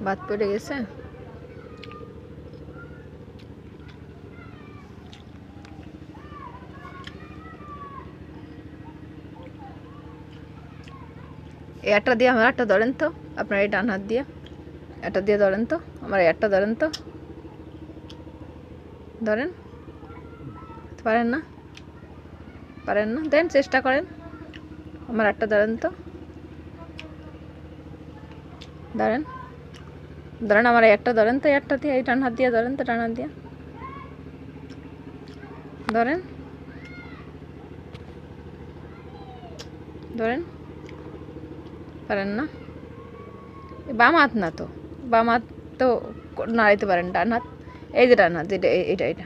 ভাত পড়ে গেছে। এটা দিয়ে আমার একটা ধরেন তো, আপনার এই ডান হাত দিয়ে এটা দিয়ে ধরেন তো, আমার একটা ধরেন তো, ধরেন। পারেন না? পারেন না? দেন, চেষ্টা করেন। আমার একটা ধরেন তো, ধরেন ধরেন, আমার একটা ধরেন তো, একটা দিয়ে এই ডান হাত দিয়ে ধরেন তো, ডান হাত দিয়ে ধরেন, ধরেন। পারেন না? বাম হাত না তো, বাম হাত তো নাড়াইতে পারেন, ডান হাত। এই যে ডান হাত, এটা এটা এটা